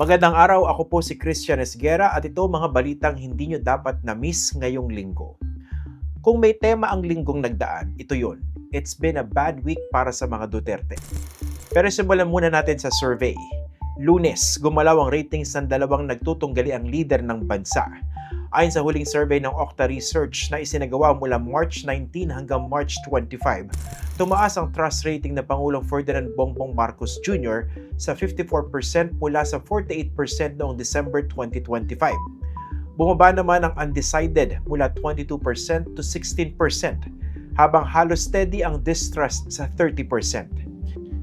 Magandang araw, ako po si Christian Esguera at ito mga balitang hindi nyo dapat na-miss ngayong linggo. Kung may tema ang linggong nagdaan, ito yun. It's been a bad week para sa mga Duterte. Pero simulan muna natin sa survey. Lunes, gumalaw ang ratings ng dalawang nagtutunggali ang leader ng bansa. Ayon sa huling survey ng Okta Research na isinagawa mula March 19 hanggang March 25, tumaas ang trust rating ng Pangulong Ferdinand Bongbong Marcos Jr. sa 54% mula sa 48% noong December 2025. Bumaba naman ang undecided mula 22% to 16%, habang halos steady ang distrust sa 30%.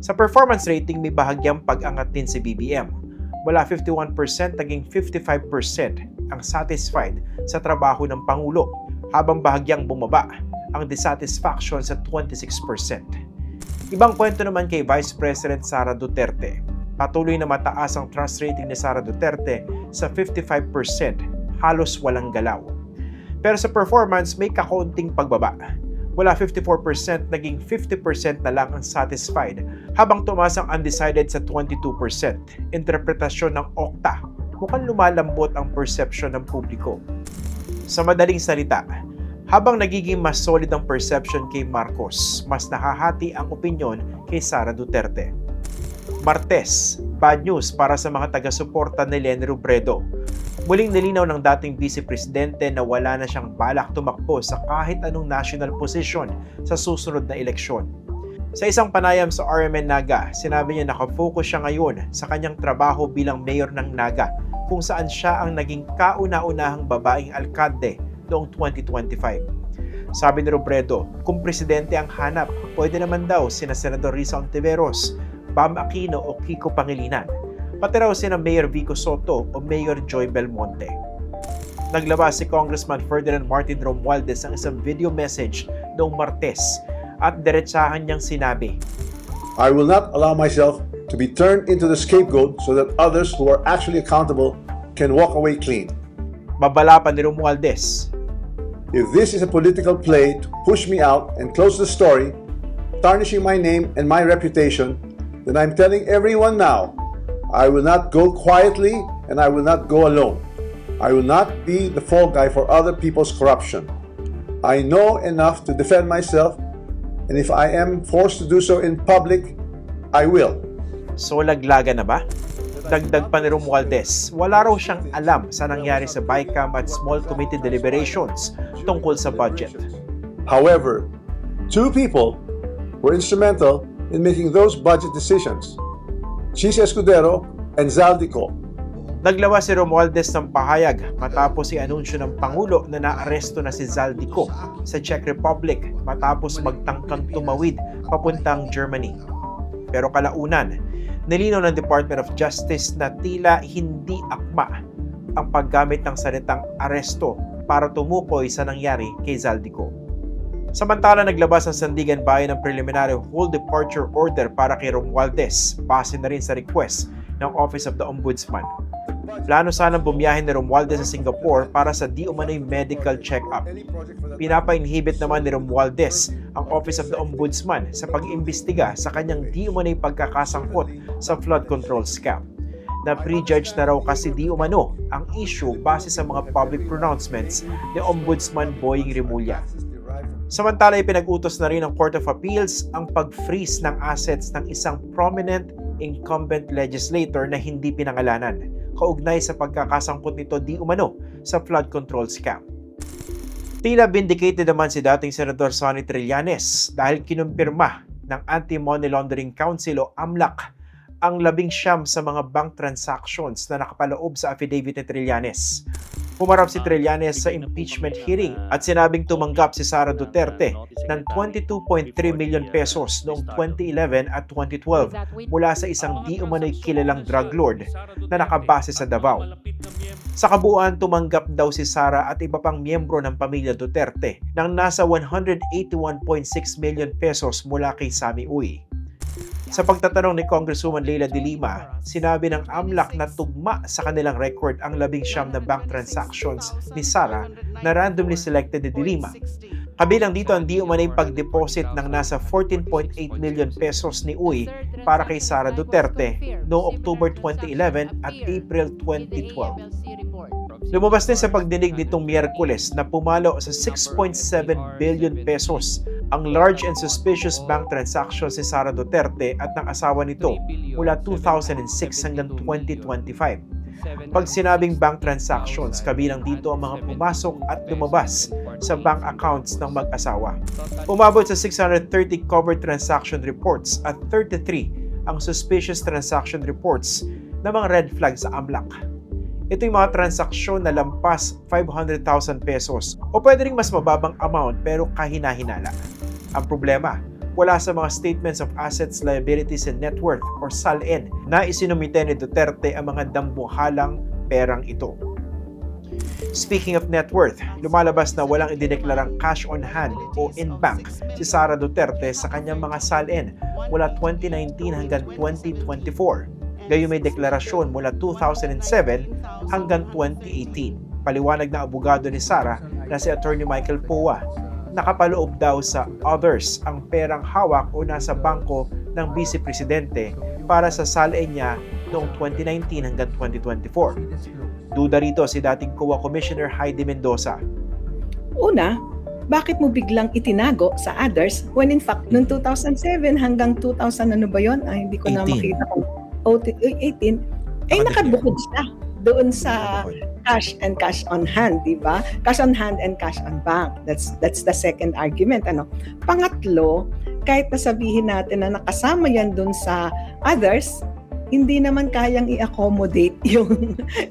Sa performance rating, may bahagyang pag-angat din si BBM. Mula 51% naging 55% ang satisfied sa trabaho ng Pangulo, habang bahagyang bumaba ang dissatisfaction sa 26%. Ibang kwento naman kay Vice President Sara Duterte. Patuloy na mataas ang trust rating ni Sara Duterte sa 55%, halos walang galaw. Pero sa performance, may kakaunting pagbaba. Mula 54%, naging 50% na lang ang satisfied, habang tumaas ang undecided sa 22%. Interpretasyon ng Okta, mukhang lumalambot ang perception ng publiko. Sa madaling salita, habang nagiging mas solid ang perception kay Marcos, mas nakahati ang opinyon kay Sara Duterte. Martes, bad news para sa mga taga-suporta ni Leni Robredo. Muling nilinaw ng dating Vice Presidente na wala na siyang balak tumakbo sa kahit anong national position sa susunod na eleksyon. Sa isang panayam sa RMN Naga, sinabi niya nakafocus siya ngayon sa kanyang trabaho bilang mayor ng Naga, kung saan siya ang naging kauna-unahang babaeng alkalde noong 2025. Sabi ni Robredo, kung presidente ang hanap, pwede naman daw sina Senador Risa Ontiveros, Bam Aquino o Kiko Pangilinan. Pati raw sina Mayor Vico Soto o Mayor Joy Belmonte. Naglabas si Congressman Ferdinand Martin Romualdez ng isang video message noong Martes at diretsahan niyang sinabi, I will not allow myself to be turned into the scapegoat so that others who are actually accountable can walk away clean. Babala pa ni Romualdez, If this is a political play to push me out and close the story, tarnishing my name and my reputation, then I'm telling everyone now, I will not go quietly and I will not go alone. I will not be the fall guy for other people's corruption. I know enough to defend myself, and if I am forced to do so in public, I will. so laglaga na ba? Dagdag pa ni Romualdez, wala raw siyang alam sa nangyari sa BICAM at Small Committee deliberations tungkol sa budget. However, two people were instrumental in making those budget decisions. Chis Escudero and Zaldico. Naglawa si Romualdez ng pahayag matapos i-anunsyo ng Pangulo na naaresto na si Zaldico sa Czech Republic matapos magtangkang tumawid papuntang Germany. Pero kalaunan, nilinaw ng Department of Justice na tila hindi akma ang paggamit ng salitang aresto para tumukoy sa nangyari kay Zaldico. Samantala, naglabas ang Sandigan Bayan ng preliminary whole departure order para kay Romualdez, base na rin sa request ng Office of the Ombudsman. Plano sanang bumiyahin ni Romualdez sa Singapore para sa di umano'y medical check-up. Pinapa-inhibit naman ni Romualdez ang Office of the Ombudsman sa pag-imbestiga sa kanyang di umano'y pagkakasangkot sa flood control scam. Na-prejudge na raw kasi di umano ang issue base sa mga public pronouncements ni Ombudsman Boying Rimulya. Samantala, ipinag-utos na rin ng Court of Appeals ang pag-freeze ng assets ng isang prominent incumbent legislator na hindi pinangalanan, kaugnay sa pagkakasangkot nito di umano sa flood control scam. Tila vindicated naman si dating Senador Sonny Trillanes dahil kinumpirma ng Anti-Money Laundering Council o AMLAC ang 19 sa mga bank transactions na nakapaloob sa affidavit ni Trillanes. Pumarap si Trillanes sa impeachment hearing at sinabing tumanggap si Sara Duterte ng 22.3 million pesos noong 2011 at 2012 mula sa isang di umano'y kilalang drug lord na nakabase sa Davao. Sa kabuuan, tumanggap daw si Sara at iba pang miyembro ng pamilya Duterte ng nasa 181.6 million pesos mula kay Sammy Uy. Sa pagtatanong ni Congresswoman Leila de Lima, sinabi ng AMLAC na tugma sa kanilang record ang 19 na bank transactions ni Sara na randomly selected ni de Lima. Kabilang dito ang di umanay pag-deposit ng nasa 14.8 million pesos ni Uy para kay Sara Duterte noong October 2011 at April 2012. Lumabas din sa pagdinig nitong Miyerkules na pumalo sa 6.7 billion pesos ang large and suspicious bank transactions si Sara Duterte at ng asawa nito mula 2006 hanggang 2025. Pag sinabing bank transactions, kabilang dito ang mga pumasok at lumabas sa bank accounts ng mag-asawa. Umabot sa 630 covered transaction reports at 33 ang suspicious transaction reports na mga red flags sa AMLAC. Ito yung mga transaksyon na lampas 500,000 pesos o pwede ring mas mababang amount pero kahina-hinala. Ang problema, wala sa mga Statements of Assets, Liabilities, and Net Worth or SALN na isinumite ni Duterte ang mga dambuhalang perang ito. Speaking of net worth, lumalabas na walang idineklarang cash on hand o in bank si Sara Duterte sa kanyang mga SALN mula 2019 hanggang 2024. Gayon may deklarasyon mula 2007 hanggang 2018. Paliwanag na abogado ni Sara na si Attorney Michael Poa, nakapaloob daw sa others ang perang hawak o nasa bangko ng Vice Presidente para sa SALN niya noong 2019 hanggang 2024. Duda rito si dating COA Commissioner Heidi Mendoza. Una, bakit mo biglang itinago sa others when in fact noong 2007 hanggang 2000 ano ba yon? Ay, hindi ko na 18. makita kung 18 ay nakabukod siya doon sa cash and cash on hand, di ba? Cash on hand and cash on bank. That's the second argument. Pangatlo, kahit nasabihin natin na nakasama yan doon sa others, hindi naman kayang i-accommodate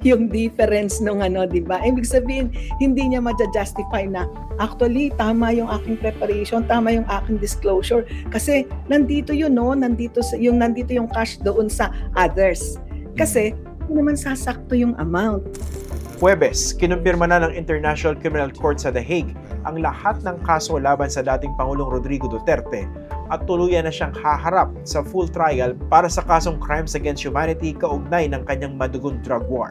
yung difference nung di ba? Ibig sabihin, hindi niya ma-justify na actually tama yung aking preparation, tama yung aking disclosure kasi nandito yun, nandito yung cash doon sa others. Kasi hindi naman sasakto yung amount. Huwebes, kinumpirma na ng International Criminal Court sa The Hague ang lahat ng kaso laban sa dating Pangulong Rodrigo Duterte at tuluyan na siyang haharap sa full trial para sa kasong crimes against humanity kaugnay ng kanyang madugong drug war.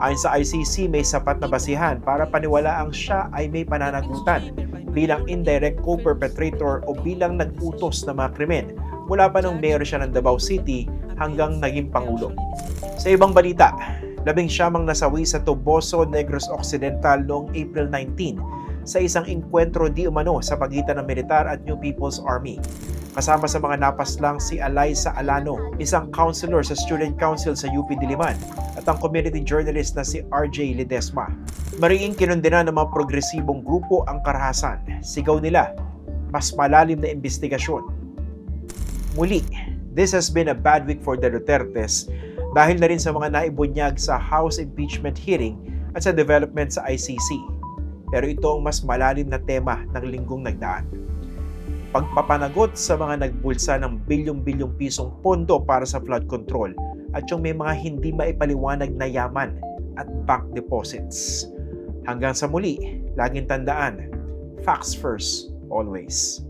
Ayon sa ICC, may sapat na basihan para paniwalaang siya ay may pananagutan bilang indirect co-perpetrator o bilang nag-utos ng mga krimen mula pa nung mayor siya ng Davao City hanggang naging Pangulo. Sa ibang balita, 19 nasawi sa Toboso, Negros Occidental noong April 19 sa isang engkwentro di umano sa pagitan ng militar at New People's Army. Kasama sa mga napaslang si Alaysa Alano, isang counselor sa Student Council sa UP Diliman, at ang community journalist na si RJ Ledesma. Mariing kinundena ng mga progresibong grupo ang karahasan. Sigaw nila, mas malalim na investigasyon. Muli, this has been a bad week for the Dutertes dahil na rin sa mga naibunyag sa House impeachment hearing at sa development sa ICC. Pero ito ang mas malalim na tema ng linggong nagdaan. Pagpapanagot sa mga nagbulsa ng bilyong-bilyong pisong pondo para sa flood control at yung may mga hindi maipaliwanag na yaman at bank deposits. Hanggang sa muli, laging tandaan, facts first, always.